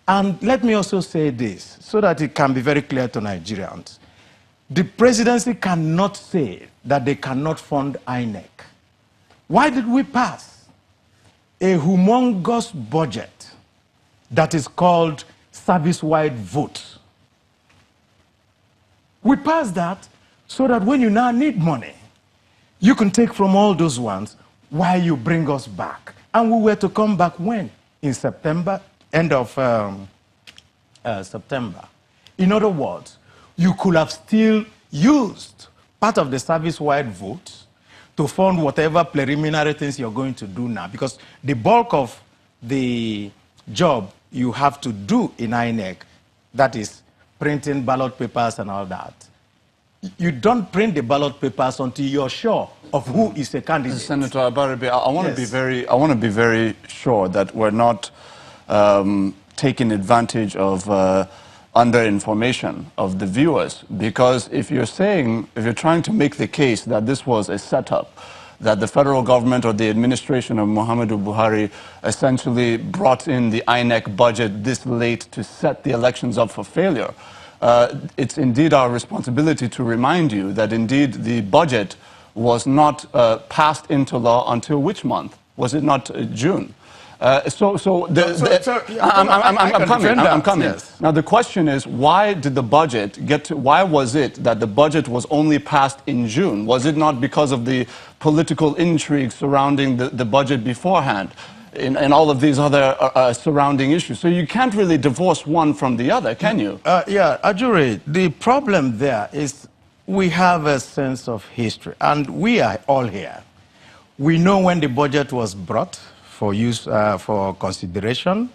And let me also say this, so that it can be very clear to Nigerians. The presidency cannot say that they cannot fund INEC. Why did we pass a humongous budget that is called service-wide vote? We passed that so that when you now need money, you can take from all those ones while you bring us back. And we were to come back when? In September, end of September. In other words, you could have still used part of the service-wide vote to fund whatever preliminary things you're going to do now, because the bulk of the job you have to do in INEC, that is printing ballot papers and all that, you don't print the ballot papers until you're sure of who is a candidate. Senator Abaribe, I want to be very sure that we're not taking advantage of under-information of the viewers, because if you're trying to make the case that this was a setup, that the federal government or the administration of Muhammadu Buhari essentially brought in the INEC budget this late to set the elections up for failure, it's indeed our responsibility to remind you that indeed the budget was not passed into law until which month? Was it not June? I'm coming. Yes. Now the question is, why did the budget why was it that the budget was only passed in June? Was it not because of the political intrigue surrounding the budget beforehand? And all of these other surrounding issues. So you can't really divorce one from the other, can you? Yeah, Ajuri, the problem there is we have a sense of history, and we are all here. We know when the budget was brought for use, for consideration,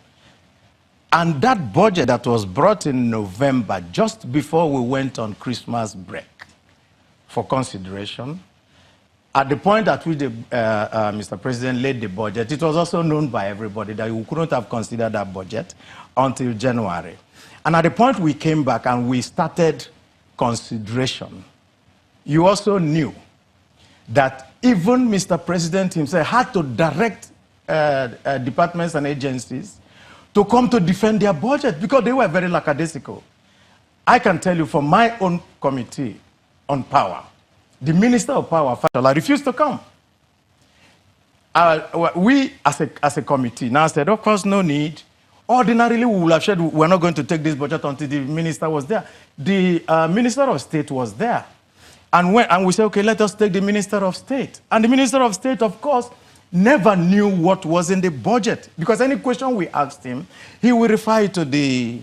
and that budget that was brought in November, just before we went on Christmas break for consideration, at the point at which Mr. President laid the budget, it was also known by everybody that we couldn't have considered that budget until January. And at the point we came back and we started consideration, you also knew that even Mr. President himself had to direct departments and agencies to come to defend their budget because they were very lackadaisical. I can tell you from my own committee on power, the Minister of Power, Fashola, refused to come. We, as a committee, now said, of course, no need. Ordinarily, we would have said we're not going to take this budget until the minister was there. The Minister of State was there. And we said, okay, let us take the Minister of State. And the Minister of State, of course, never knew what was in the budget. Because any question we asked him, he will refer to the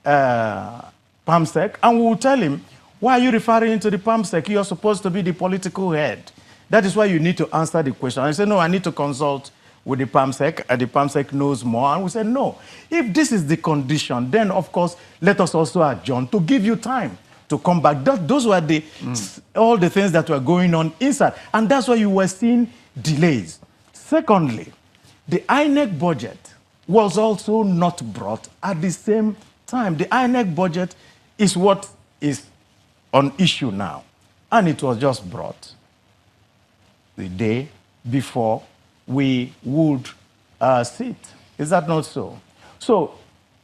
PAMSEC, and we will tell him, why are you referring to the PAMSEC? You're supposed to be the political head. That is why you need to answer the question. I said, no, I need to consult with the PAMSEC, and the PAMSEC knows more. And we said, no, if this is the condition, then, of course, let us also adjourn to give you time to come back. Those were all the things that were going on inside. And that's why you were seeing delays. Secondly, the INEC budget was also not brought at the same time. The INEC budget is what is on issue now. And it was just brought the day before we would sit. Is that not so? So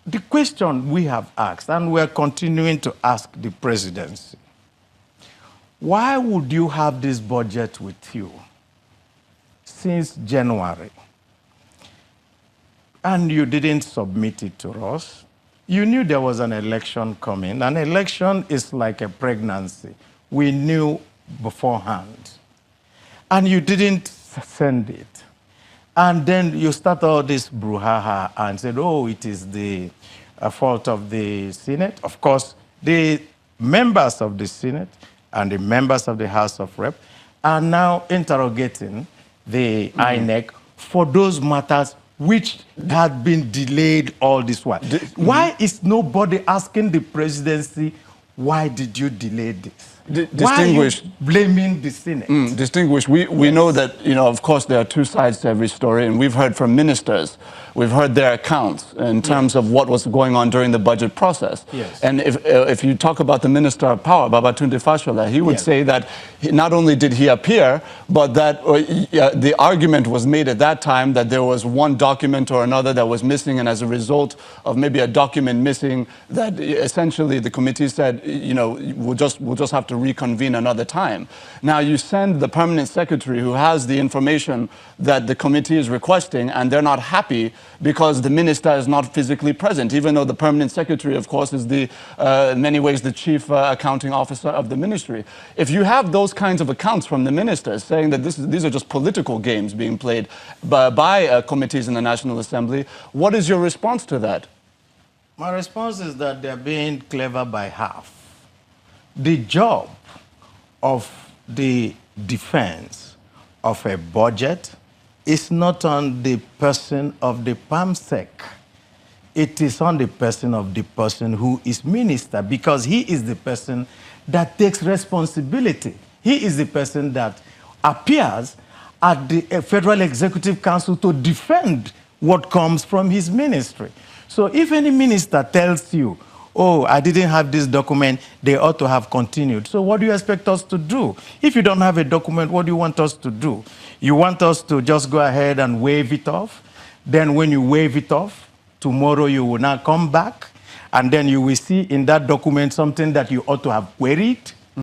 the question we have asked, and we're continuing to ask the presidency, why would you have this budget with you since January, and you didn't submit it to us? You knew there was an election coming. An election is like a pregnancy. We knew beforehand. And you didn't send it. And then you start all this brouhaha and said, oh, it is the fault of the Senate. Of course, the members of the Senate and the members of the House of Rep are now interrogating the INEC for those matters which had been delayed all this while. Why is nobody asking the presidency, why did you delay this? Why are you blaming the Senate? Distinguished, we know that, of course, there are two sides to every story, and we've heard from ministers. We've heard their accounts in terms of what was going on during the budget process. Yes. And if you talk about the Minister of Power, Pt.2, he would say that not only did he appear, but that the argument was made at that time that there was one document or another that was missing, and as a result of maybe a document missing, that essentially the committee said, we'll just have to reconvene another time. Now you send the permanent secretary who has the information that the committee is requesting, and they're not happy because the minister is not physically present, even though the permanent secretary, of course, is in many ways the chief accounting officer of the ministry. If you have those kinds of accounts from the ministers saying that these are just political games being played by committees in the National Assembly, what is your response to that? My response is that they're being clever by half. The job of the defense of a budget is not on the person of the PAMSEC. It is on the person of the person who is minister, because he is the person that takes responsibility. He is the person that appears at the Federal Executive Council to defend what comes from his ministry. So if any minister tells you, oh, I didn't have this document, they ought to have continued. So what do you expect us to do? If you don't have a document, what do you want us to do? You want us to just go ahead and wave it off? Then when you wave it off, tomorrow you will now come back, and then you will see in that document something that you ought to have queried.